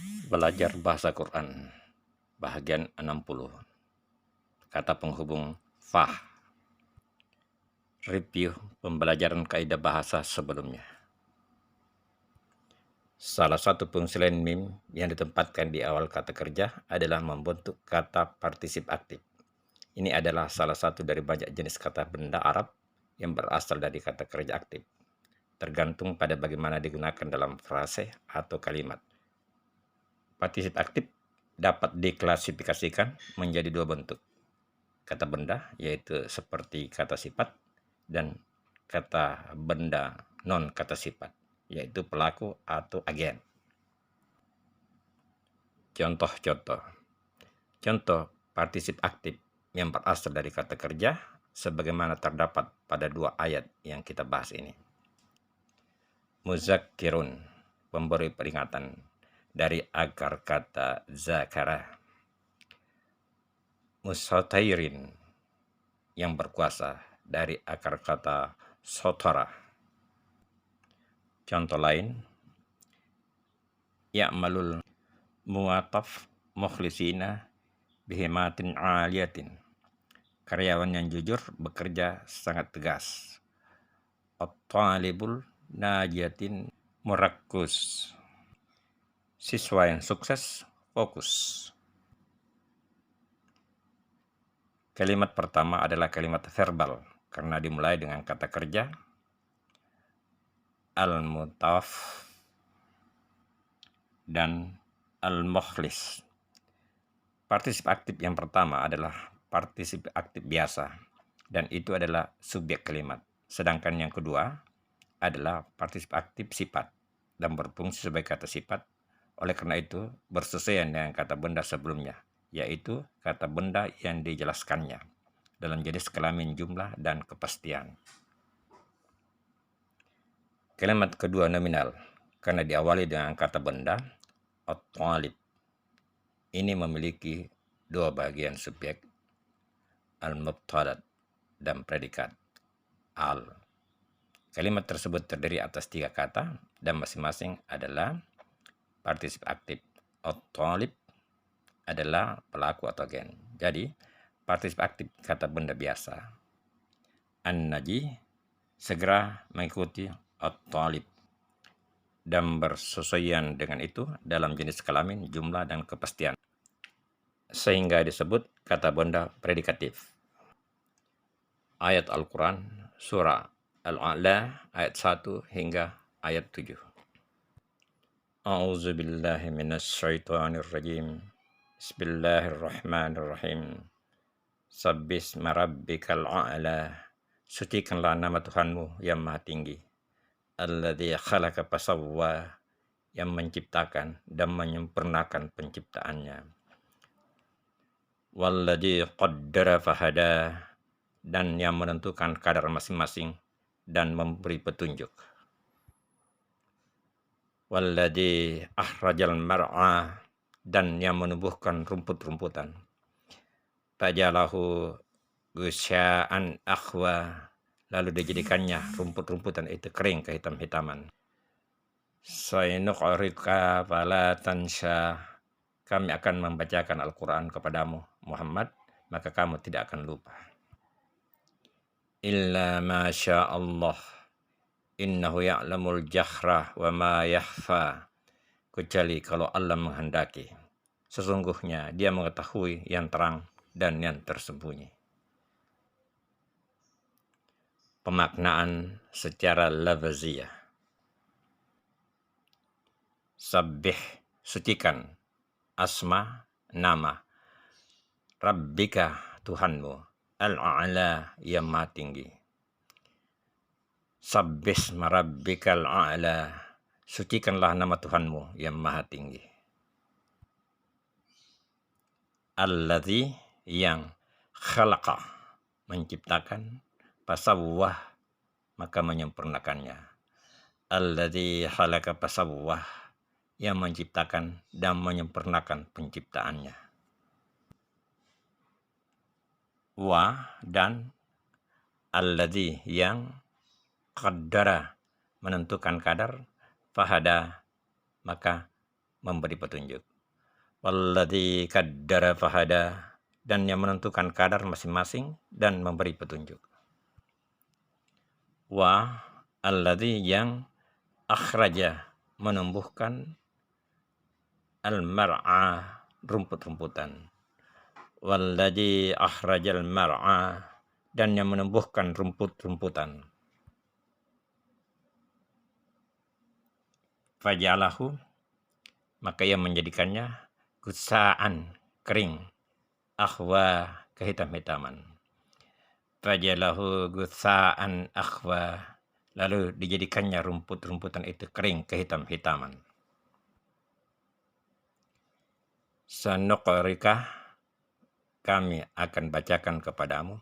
Belajar Bahasa Quran, bahagian 60. Kata penghubung fah. Review pembelajaran kaidah bahasa sebelumnya. Salah satu fungsi lain mim yang ditempatkan di awal kata kerja adalah membentuk kata partisip aktif. Ini adalah salah satu dari banyak jenis kata benda Arab yang berasal dari kata kerja aktif, tergantung pada bagaimana digunakan dalam frase atau kalimat. Partisip aktif dapat diklasifikasikan menjadi dua bentuk. Kata benda, yaitu seperti kata sifat, dan kata benda non kata sifat, yaitu pelaku atau agen. Contoh-contoh. Contoh partisip aktif yang berasal dari kata kerja sebagaimana terdapat pada dua ayat yang kita bahas ini. Muzakkirun, pemberi peringatan, dari akar kata zakara. Musatairin, yang berkuasa, dari akar kata sotara. Contoh lain, ya'malul muataf mukhlisina bihimatin aliyatin. Karyawan yang jujur bekerja sangat tegas. At-talibul najiatin murakkus. Siswa yang sukses fokus. Kalimat pertama adalah kalimat verbal karena dimulai dengan kata kerja al-mutaf dan al-mukhlis. Partisip aktif yang pertama adalah partisip aktif biasa dan itu adalah subjek kalimat. Sedangkan yang kedua adalah partisip aktif sifat dan berfungsi sebagai kata sifat. Oleh karena itu bersesuaian dengan kata benda sebelumnya, yaitu kata benda yang dijelaskannya dalam jenis kelamin jumlah dan kepastian. Kalimat kedua nominal karena diawali dengan kata benda at-talib. Ini memiliki dua bagian subjek, al-mubtada dan predikat al. Kalimat tersebut terdiri atas tiga kata dan masing-masing adalah partisip aktif. At-talib adalah pelaku atau agen. Jadi, partisip aktif kata benda biasa. An-naji segera mengikuti at-talib dan bersesuaian dengan itu dalam jenis kelamin, jumlah, dan kepastian. Sehingga disebut kata benda predikatif. Ayat Al-Quran, surah Al-A'la, ayat 1 hingga ayat 7. A'udzubillahi minasyaitonirrajim. Bismillahirrahmanirrahim. Sabbisma rabbikal a'la. Sucikanlah nama Tuhanmu yang maha tinggi. Alladzi khalaqa fasawwa, yang menciptakan dan menyempurnakan penciptaannya. Walladzi qaddara fahada, dan yang menentukan kadar masing-masing dan memberi petunjuk. Walladzi akhrajal mar'a, dan yang menumbuhkan rumput-rumputan. Fajalahu gusya'an akhwa, lalu dijadikannya rumput-rumputan itu kering kehitam-hitaman. Sainuqrika fala tansya, kami akan membacakan Al-Quran kepadamu Muhammad, maka kamu tidak akan lupa. Illa ma sya Allah, innahu ya'lamul jahra wa ma yakhfa, kecuali kalau Allah menghendaki, sesungguhnya dia mengetahui yang terang dan yang tersembunyi. Pemaknaan secara lafaziyah. Sabbih, sucikan, asma, nama, rabbika, Tuhanmu, al-a'la, yang maha tinggi. Sabbisma rabbikal a'la, sucikanlah nama Tuhanmu yang maha tinggi. Alladzi, yang khalaqa, menciptakan, fasawwah, maka menyempurnakannya. Alladzi khalaqa fasawwah, yang menciptakan dan menyempurnakan penciptaannya. Wa, dan alladzi, yang qaddara, menentukan kadar, fahada, maka memberi petunjuk. Walladzi qaddara fahada, dan yang menentukan kadar masing-masing dan memberi petunjuk. Wa alladzi, yang akhraja, menumbuhkan, al-mar'a, rumput-rumputan. Walladzi akhrajal mar'a, dan yang menumbuhkan rumput-rumputan. Faja'alahu, maka ia menjadikannya gusaan, kering, akhwa, kehitam-hitaman. Fajalahu gusaan akhwa, lalu dijadikannya rumput-rumputan itu kering, kehitam-hitaman. Sanuqrika, kami akan bacakan kepadamu.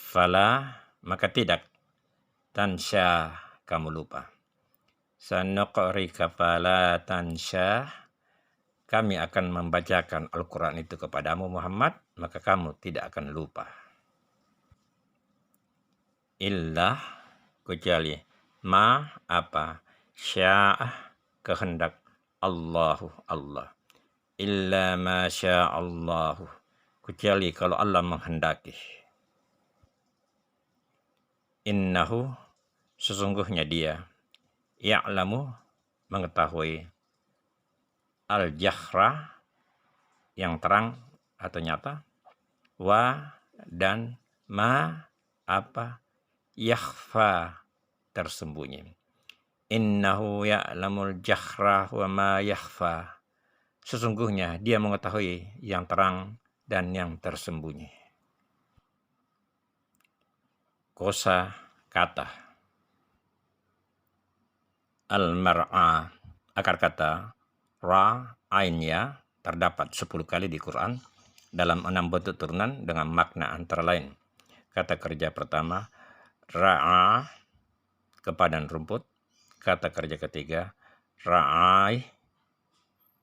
Fala, maka tidak, tansya, kamu lupa. Sanuqrika fala tansya, kami akan membacakan Al-Quran itu kepadamu Muhammad, maka kamu tidak akan lupa. Illa, kecuali, ma, apa, sya'ah, kehendak, Allahu, Allah. Illa ma sya'allahu, kecuali kalau Allah menghendaki. Innahu, sesungguhnya dia, ya'lamu, mengetahui, al-jahra, yang terang atau nyata, wa, dan ma, apa, yakhfa, tersembunyi. Innahu ya'lamul jahra wa ma yakhfa, sesungguhnya dia mengetahui yang terang dan yang tersembunyi. Kosa kata. Al-mar'a, akar kata ra, ain, ya, terdapat 10 kali di Quran dalam 6 bentuk turunan dengan makna antara lain. Kata kerja pertama, ra'a, kepadan rumput. Kata kerja ketiga, ra'ai,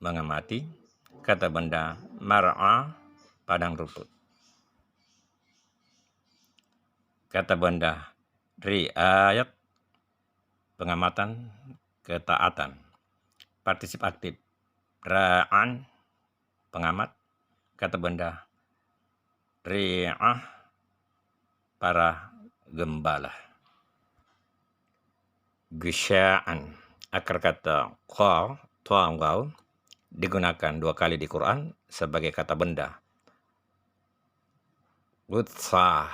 mengamati. Kata benda, mar'a, padang rumput. Kata benda, riayat, pengamatan, ketaatan. Partisip aktif, ra'an, pengamat. Kata benda, ri'ah, para gembala. Gisya'an, akar kata qaw, waw, digunakan 2 kali di Quran sebagai kata benda. Gutsa,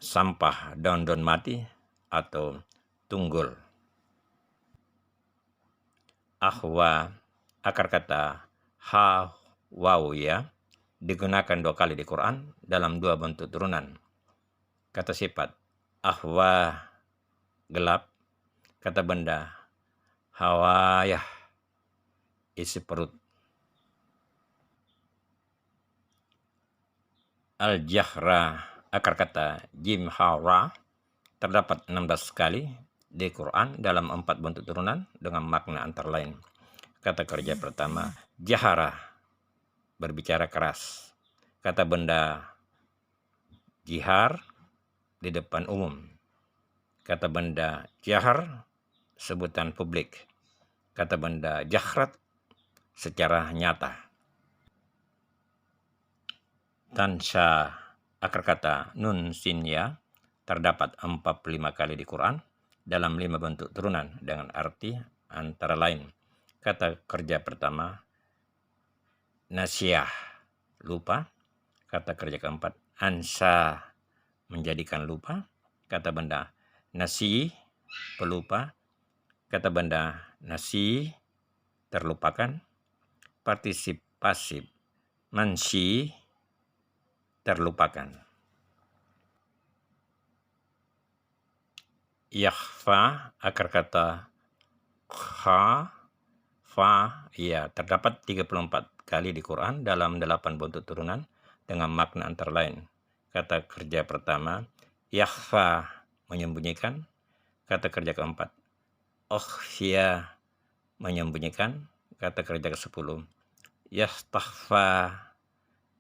sampah daun-daun mati atau tunggul. Akhwa, akar kata ha, waw, ya, digunakan 2 kali di Quran dalam 2 bentuk turunan. Kata sifat, ahwa, gelap. Kata benda, hawayah, isi perut. Al-jahra, akar kata jim hara, terdapat 16 kali di Quran dalam 4 bentuk turunan dengan makna antara lain. Kata kerja pertama, jahara, berbicara keras. Kata benda, jihar, di depan umum. Kata benda, jahar, sebutan publik. Kata benda, jahrat, secara nyata. Tansya, akar kata nun sin ya, terdapat 45 kali di Quran dalam 5 bentuk turunan dengan arti antara lain. Kata kerja pertama, nasyah, lupa. Kata kerja keempat, ansa, menjadikan lupa. Kata benda, nasi, pelupa. Kata benda, nasi, terlupakan. Partisip pasif, mansi, terlupakan. Yakhfa, akar kata kha, fa, ya, terdapat 34 kali di Quran dalam 8 bentuk turunan dengan makna antara lain. Kata kerja pertama, yakhfa, menyembunyikan. Kata kerja keempat, ukhfiya, menyembunyikan. Kata kerja ke-10, yastakhfa,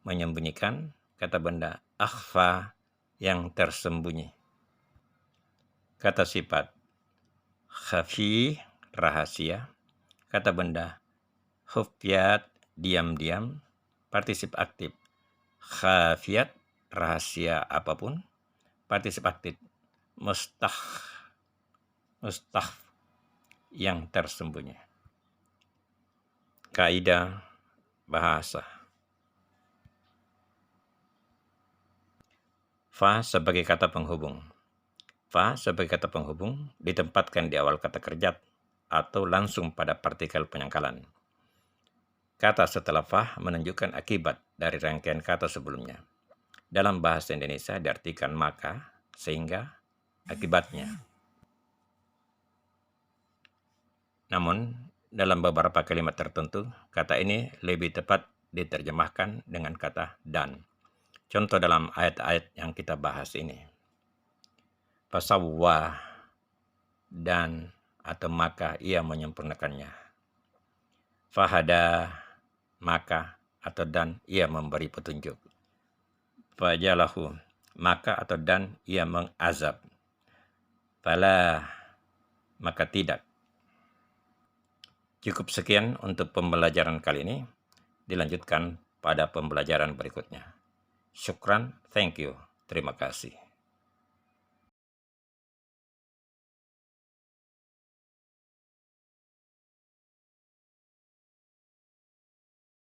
menyembunyikan. Kata benda, akhfa, yang tersembunyi. Kata sifat, khafi, rahasia. kata benda. Khufiyat, diam-diam, partisip aktif. Khafiyat, rahasia apapun, partisip aktif. Mustah, yang tersembunyi. Kaidah bahasa. Fa sebagai kata penghubung. Fa sebagai kata penghubung ditempatkan di awal kata kerja atau langsung pada partikel penyangkalan. Kata setelah fa menunjukkan akibat dari rangkaian kata sebelumnya. Dalam bahasa Indonesia diartikan maka, sehingga, akibatnya. Namun, dalam beberapa kalimat tertentu, kata ini lebih tepat diterjemahkan dengan kata dan. Contoh dalam ayat-ayat yang kita bahas ini. Fasawwa, dan atau maka ia menyempurnakannya. Fahada, maka atau dan ia memberi petunjuk. Fajalahu, maka atau dan ia mengazab. Fala, maka tidak. Cukup sekian untuk pembelajaran kali ini. Dilanjutkan pada pembelajaran berikutnya. Syukran, thank you, terima kasih.